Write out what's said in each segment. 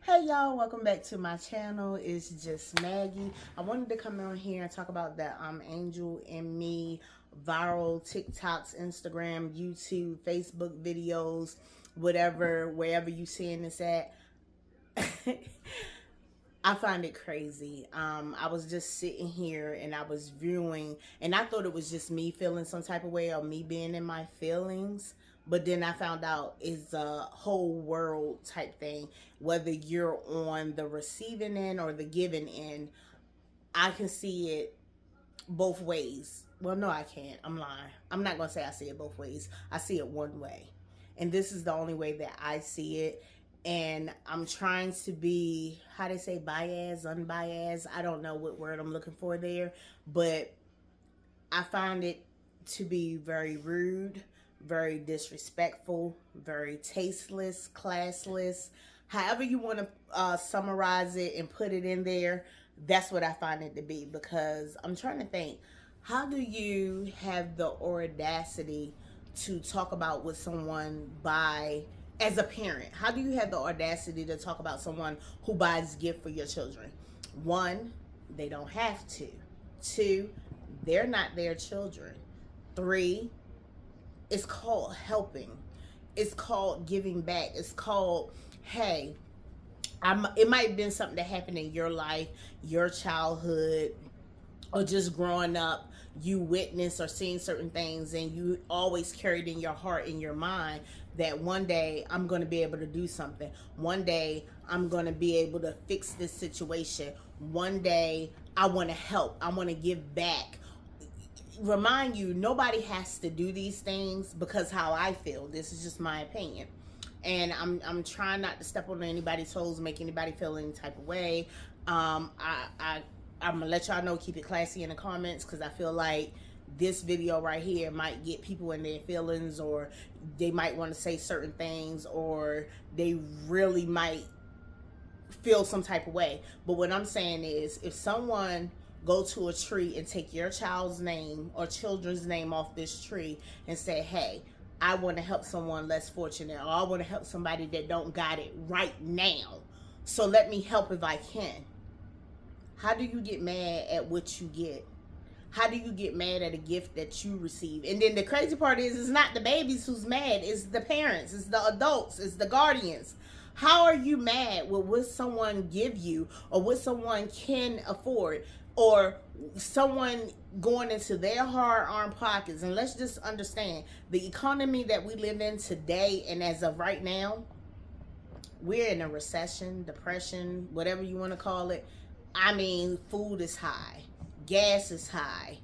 Hey y'all, welcome back to my channel. It's just Maggie. I wanted to come on here and talk about the Angel and Me viral TikToks, Instagram, YouTube, Facebook videos, whatever, wherever you seeing this at. I find it crazy. I was just sitting here and I was viewing, and I thought it was just me feeling some type of way or me being in my feelings. But then I found out it's a whole world type thing. Whether you're on the receiving end or the giving end, I can see it both ways. Well, no, I can't. I'm lying. I'm not going to say I see it both ways. I see it one way. And this is the only way that I see it. And I'm trying to be, how they say, biased, unbiased. I don't know what word I'm looking for there. But I find it to be very rude, very disrespectful, very tasteless, classless. However you want to summarize it and put it in there, that's what I find it to be. Because I'm trying to think, how do you have the audacity to talk about what someone buy as a parent? How do you have the audacity to talk about someone who buys gift for your children? One, they don't have to. Two, they're not their children. Three, it's called helping. It's called giving back. It's called, hey, it might have been something that happened in your life, your childhood, or just growing up. You witnessed or seen certain things, and you always carried in your heart, in your mind, that one day I'm going to be able to do something. One day I'm going to be able to fix this situation. One day I want to help. I want to give back. Remind you, nobody has to do these things because how I feel. This is just my opinion. And I'm trying not to step on anybody's toes, make anybody feel any type of way. I'm gonna let y'all know, keep it classy in the comments, because I feel like this video right here might get people in their feelings, or they might want to say certain things, or they really might feel some type of way. But what I'm saying is, if someone go to a tree and take your child's name or children's name off this tree and say, hey, I want to help someone less fortunate, or I want to help somebody that don't got it right now, so let me help if I can. How do you get mad at what you get? How do you get mad at a gift that you receive? And then the crazy part is, it's not the babies who's mad. It's the parents. It's the adults. It's the guardians. How are you mad with what someone give you, or what someone can afford, or someone going into their hard-earned pockets? And let's just understand, the economy that we live in today, and as of right now, we're in a recession, depression, whatever you want to call it. I mean, food is high, gas is high,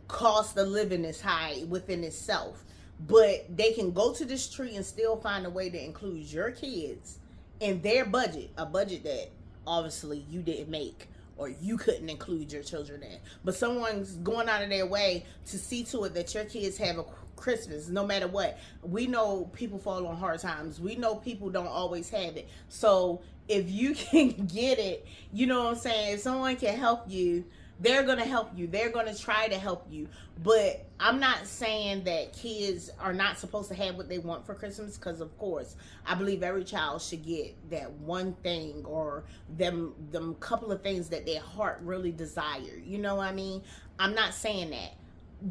cost of living is high within itself. But they can go to this tree and still find a way to include your kids in their budget, a budget that obviously you didn't make, or you couldn't include your children in. But someone's going out of their way to see to it that your kids have a Christmas, no matter what. We know people fall on hard times. We know people don't always have it. So if you can get it, you know what I'm saying? If someone can help you, they're going to help you. They're going to try to help you. But I'm not saying that kids are not supposed to have what they want for Christmas, because of course, I believe every child should get that one thing, or them couple of things that their heart really desire. You know what I mean? I'm not saying that.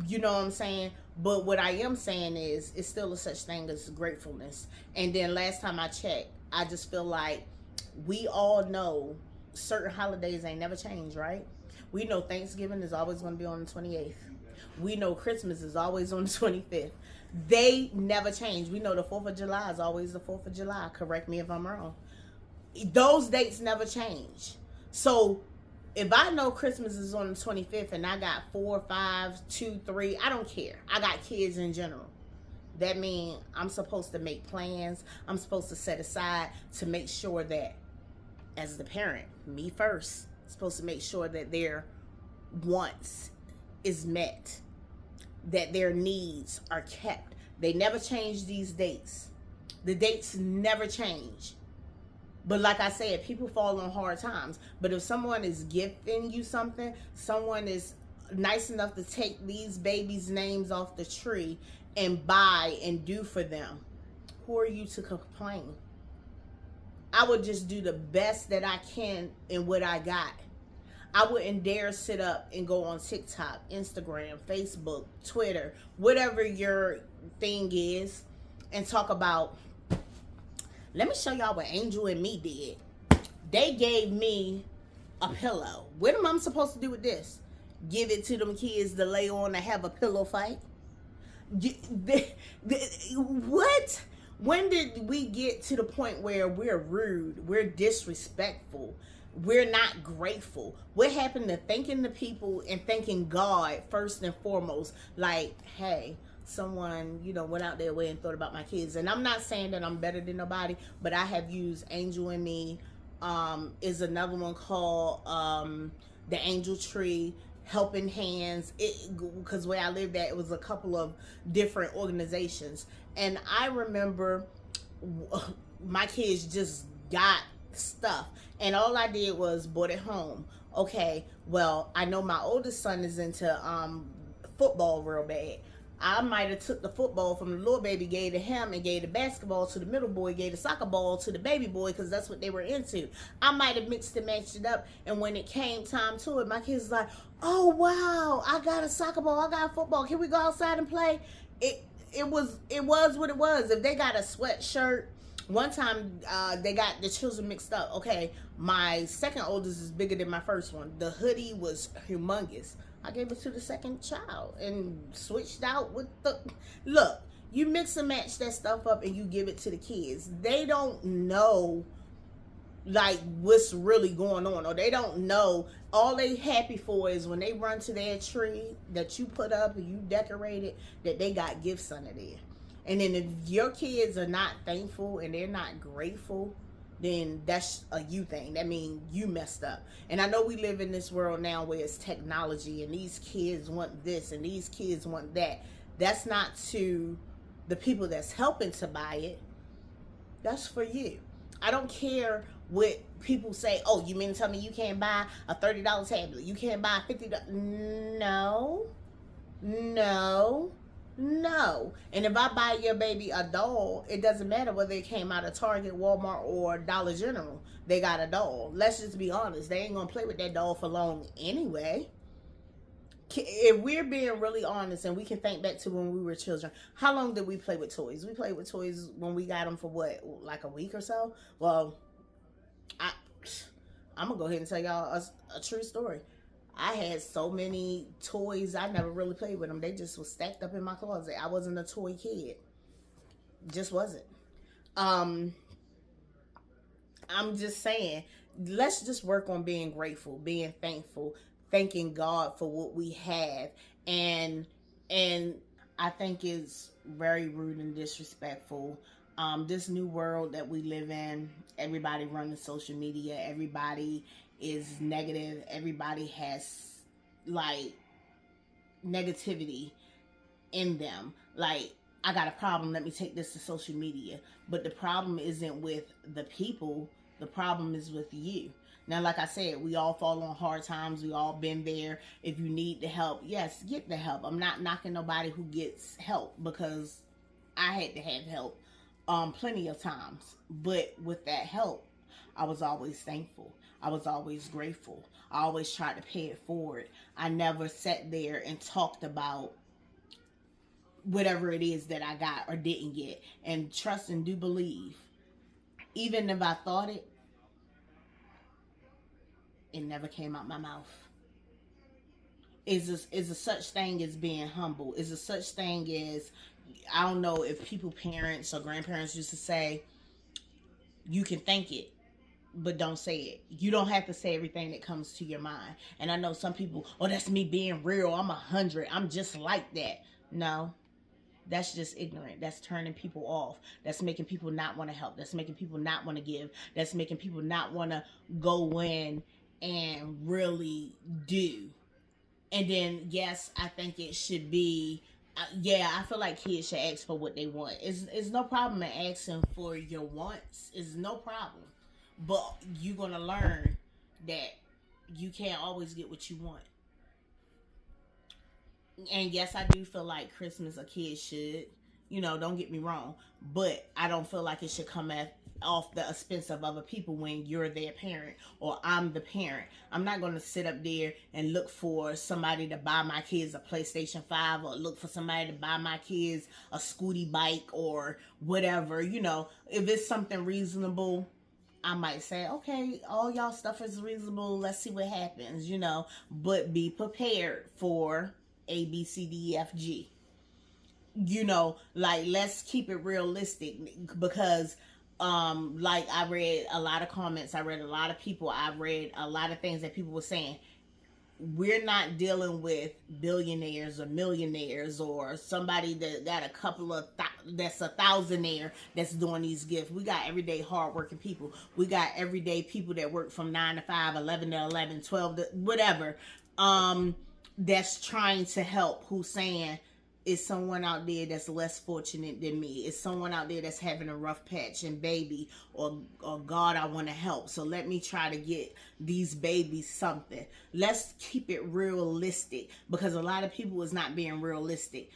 You know what I'm saying? But what I am saying is, it's still a such thing as gratefulness. And then last time I checked, I just feel like we all know certain holidays ain't never changed, right? We know Thanksgiving is always going to be on the 28th. We know Christmas is always on the 25th. They never change. We know the 4th of July is always the 4th of July. Correct me if I'm wrong. Those dates never change. So if I know Christmas is on the 25th and I got 4, 5, 2, 3, I don't care. I got kids in general. That means I'm supposed to make plans. I'm supposed to set aside to make sure that, as the parent, me first, supposed to make sure that their wants is met, that their needs are kept. They never change these dates. The dates never change. But like I said, people fall on hard times. But if someone is gifting you something, someone is nice enough to take these babies' names off the tree and buy and do for them, who are you to complain? I would just do the best that I can in what I got. I wouldn't dare sit up and go on TikTok, Instagram, Facebook, Twitter, whatever your thing is, and talk about, let me show y'all what Angel and me did. They gave me a pillow. What am I supposed to do with this? Give it to them kids to lay on to have a pillow fight? What? When did we get to the point where we're rude, we're disrespectful, we're not grateful? What happened to thanking the people and thanking God first and foremost? Like, hey, someone, went out their way and thought about my kids. And I'm not saying that I'm better than nobody, but I have used Angel and Me. Is another one called The Angel Tree, Helping Hands. Because where I lived at, it was a couple of different organizations. And I remember my kids just got stuff. And all I did was brought it home. Okay, well, I know my oldest son is into football real bad. I might have took the football from the little baby, gave to him, and gave the basketball to the middle boy, gave the soccer ball to the baby boy, because that's what they were into. I might have mixed and matched it up, and when it came time to it, my kids was like, oh, wow, I got a soccer ball, I got a football, can we go outside and play? It was what it was. If they got a sweatshirt, one time they got the children mixed up. Okay, my second oldest is bigger than my first one. The hoodie was humongous. I gave it to the second child and switched out with the... Look, you mix and match that stuff up and you give it to the kids. They don't know, like, what's really going on, or they don't know. All they happy for is when they run to their tree that you put up and you decorated, that they got gifts under there. And then if your kids are not thankful and they're not grateful, then that's a you thing. That means you messed up. And I know we live in this world now where it's technology and these kids want this and these kids want that. That's not to the people that's helping to buy it. That's for you. I don't care what people say. Oh, you mean to tell me you can't buy a $30 tablet? You can't buy a $50? No. And if I buy your baby a doll, it doesn't matter whether it came out of Target, Walmart, or Dollar General. They got a doll. Let's just be honest. They ain't going to play with that doll for long anyway. If we're being really honest, and we can think back to when we were children, how long did we play with toys? We played with toys when we got them for what, like a week or so? Well, I'm going to go ahead and tell y'all a true story. I had so many toys, I never really played with them. They just was stacked up in my closet. I wasn't a toy kid. Just wasn't. I'm just saying, let's just work on being grateful, being thankful, thanking God for what we have. And I think it's very rude and disrespectful. This new world that we live in, everybody running social media, everybody is negative, everybody has like negativity in them. Like, I got a problem, let me take this to social media. But the problem isn't with the people, the problem is with you. Now, like I said, we all fall on hard times. We all been there. If you need the help, yes, get the help. I'm not knocking nobody who gets help, because I had to have help plenty of times. But with that help, I was always thankful. I was always grateful. I always tried to pay it forward. I never sat there and talked about whatever it is that I got or didn't get. And trust and do believe, even if I thought it, it never came out my mouth. Is a such thing as being humble. Is a such thing as, I don't know if people, parents or grandparents used to say, you can think it, but don't say it. You don't have to say everything that comes to your mind. And I know some people, oh, that's me being real. I'm 100. I'm just like that. No, that's just ignorant. That's turning people off. That's making people not want to help. That's making people not want to give. That's making people not want to go in and really do. And then, yes, I think it should be, I feel like kids should ask for what they want. It's no problem in asking for your wants. It's no problem. But you're going to learn that you can't always get what you want. And yes, I do feel like Christmas, a kid should You know, don't get me wrong, but I don't feel like it should come off the expense of other people when you're their parent or I'm the parent. I'm not going to sit up there and look for somebody to buy my kids a PlayStation 5 or look for somebody to buy my kids a scooty bike or whatever. You know, if it's something reasonable, I might say, okay, all y'all stuff is reasonable. Let's see what happens, you know, but be prepared for A, B, C, D, E, F, G. You know, like, let's keep it realistic, because like, I read a lot of comments, I read a lot of people, I read a lot of things that people were saying. We're not dealing with billionaires or millionaires or somebody that got a couple of that's a thousandaire that's doing these gifts. We got everyday hardworking people. We got everyday people that work from 9 to 5, 11 to 11, 12 to whatever, that's trying to help, who's saying, is someone out there that's less fortunate than me? Is someone out there that's having a rough patch and baby, or God, I want to help, so let me try to get these babies something. Let's keep it realistic, because a lot of people is not being realistic.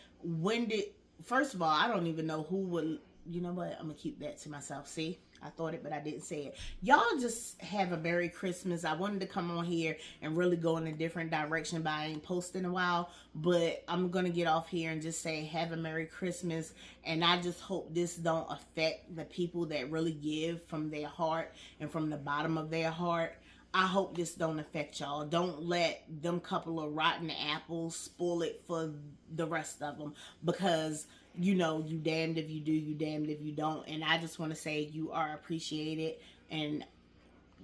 First of all, I don't even know who would, you know what, I'm gonna keep that to myself. See, I thought it, but I didn't say it. Y'all just have a Merry Christmas. I wanted to come on here and really go in a different direction, but I ain't posted in a while. But I'm going to get off here and just say have a Merry Christmas. And I just hope this don't affect the people that really give from their heart and from the bottom of their heart. I hope this don't affect y'all. Don't let them couple of rotten apples spoil it for the rest of them, because you know, you damned if you do, you damned if you don't. And I just want to say you are appreciated, and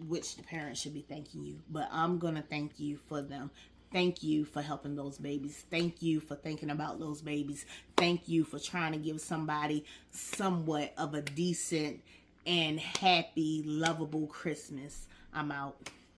which the parents should be thanking you. But I'm going to thank you for them. Thank you for helping those babies. Thank you for thinking about those babies. Thank you for trying to give somebody somewhat of a decent and happy, lovable Christmas. I'm out.